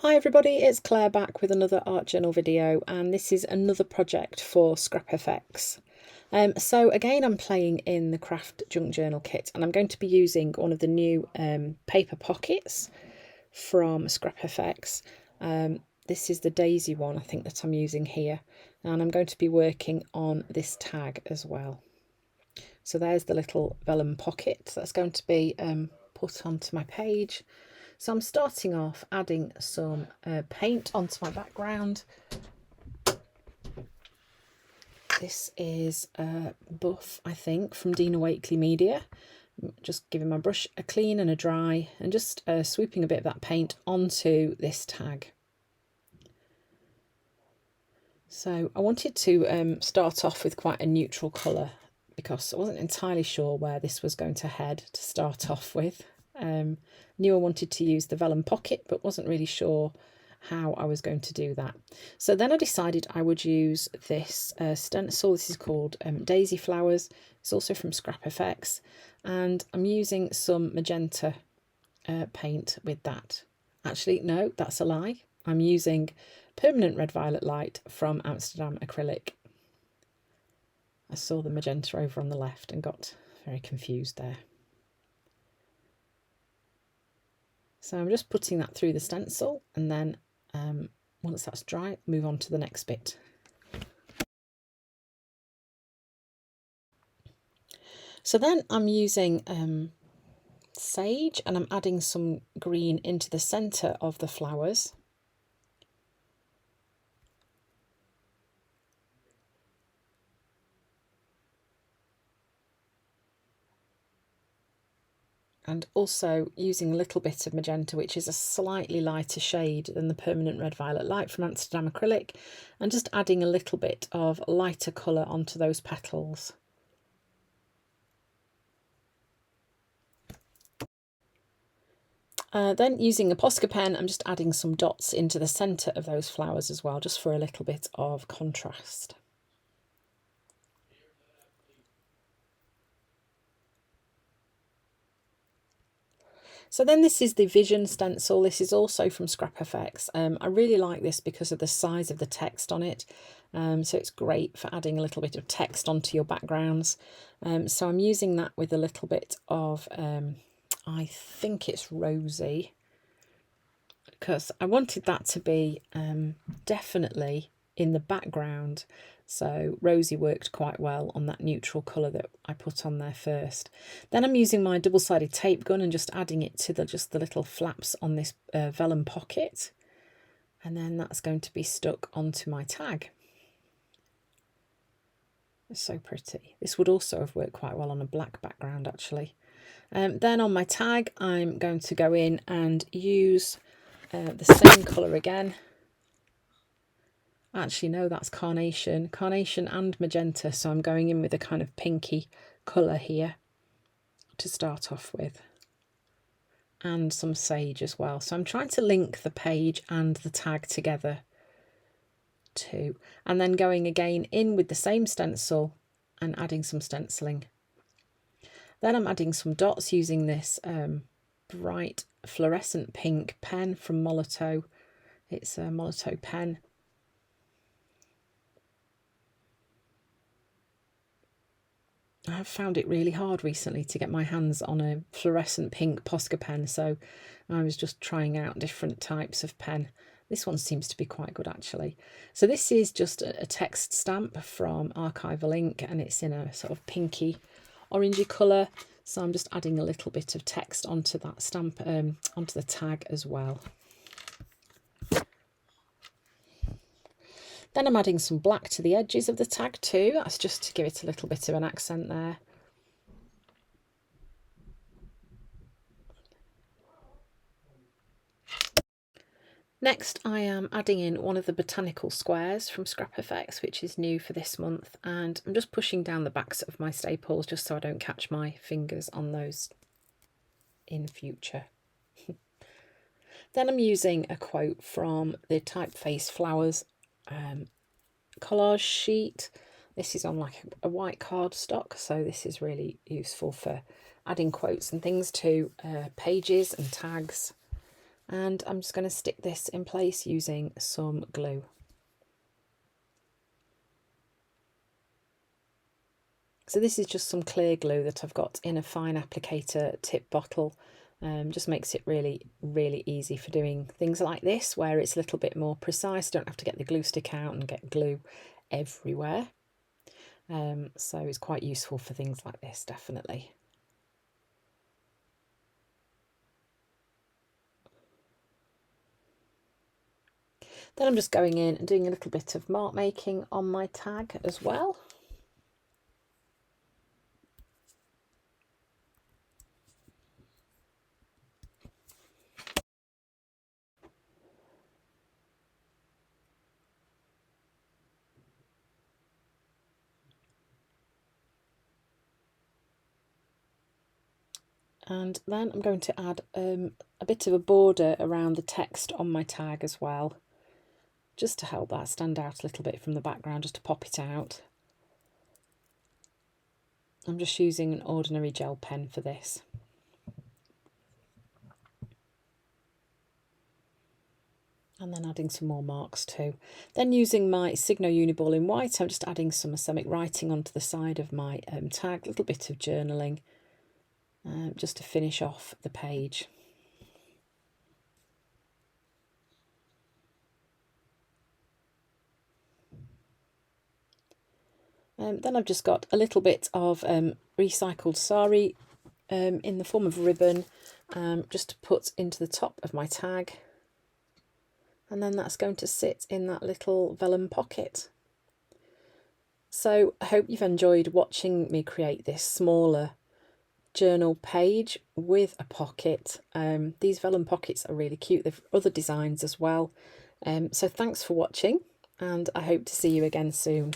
Hi everybody, it's Claire back with another art journal video, and this is another project for ScrapFX. So again, I'm playing in the craft junk journal kit, and I'm going to be using one of the new paper pockets from ScrapFX. This is the Daisy one, I think, that I'm using here, and I'm going to be working on this tag as well. So there's the little vellum pocket that's going to be put onto my page. So I'm starting off adding some paint onto my background. This is Buff, I think, from Dina Wakley Media. Just giving my brush a clean and a dry, and just swooping a bit of that paint onto this tag. So I wanted to start off with quite a neutral colour, because I wasn't entirely sure where this was going to head to start off with. Knew I wanted to use the vellum pocket, but wasn't really sure how I was going to do that. So then I decided I would use this stencil. This is called Daisy Flowers. It's also from ScrapFX, and I'm using some magenta paint with that. Actually, no, that's a lie. I'm using permanent red violet light from Amsterdam Acrylic. I saw the magenta over on the left and got very confused there. So I'm just putting that through the stencil, and then once that's dry, move on to the next bit. So then I'm using sage, and I'm adding some green into the centre of the flowers. And also using a little bit of magenta, which is a slightly lighter shade than the permanent red violet light from Amsterdam Acrylic, and just adding a little bit of lighter colour onto those petals. Then using a Posca pen, I'm just adding some dots into the centre of those flowers as well, just for a little bit of contrast. So then this is the Vision stencil. This is also from ScrapFX. I really like this because of the size of the text on it. So it's great for adding a little bit of text onto your backgrounds. So I'm using that with a little bit of, I think it's Rosy, because I wanted that to be definitely in the background. So Rosy worked quite well on that neutral colour that I put on there first. Then I'm using my double-sided tape gun and just adding it to just the little flaps on this vellum pocket. And then that's going to be stuck onto my tag. It's so pretty. This would also have worked quite well on a black background, actually. Then on my tag, I'm going to go in and use the same colour again. Actually, no, that's carnation and magenta, so I'm going in with a kind of pinky colour here to start off with, and some sage as well. So I'm trying to link the page and the tag together too, and then going again in with the same stencil and adding some stenciling. Then I'm adding some dots using this bright fluorescent pink pen from Molotow. It's a Molotow pen. I've found it really hard recently to get my hands on a fluorescent pink Posca pen, so I was just trying out different types of pen. This one seems to be quite good, actually. So this is just a text stamp from Archival Ink, and it's in a sort of pinky orangey colour. So I'm just adding a little bit of text onto that stamp, onto the tag as well. Then I'm adding some black to the edges of the tag too. That's just to give it a little bit of an accent there. Next, I am adding in one of the botanical squares from ScrapFX, which is new for this month, and I'm just pushing down the backs of my staples just so I don't catch my fingers on those in future. Then I'm using a quote from the Typeface Flowers collage sheet. This is on like a white cardstock, so this is really useful for adding quotes and things to pages and tags. and I'm just going to stick this in place using some glue. So this is just some clear glue that I've got in a fine applicator tip bottle. Just makes it really, really easy for doing things like this, where it's a little bit more precise. Don't have to get the glue stick out and get glue everywhere. So it's quite useful for things like this, definitely. Then I'm just going in and doing a little bit of mark making on my tag as well. And then I'm going to add a bit of a border around the text on my tag as well, just to help that stand out a little bit from the background, just to pop it out. I'm just using an ordinary gel pen for this. And then adding some more marks too. Then using my Signo Uniball in white, I'm just adding some Asemic writing onto the side of my tag, a little bit of journaling, just to finish off the page. Then I've just got a little bit of recycled sari in the form of ribbon, just to put into the top of my tag. And then that's going to sit in that little vellum pocket. So I hope you've enjoyed watching me create this smaller journal page with a pocket. These vellum pockets are really cute. They've other designs as well. So thanks for watching, and I hope to see you again soon.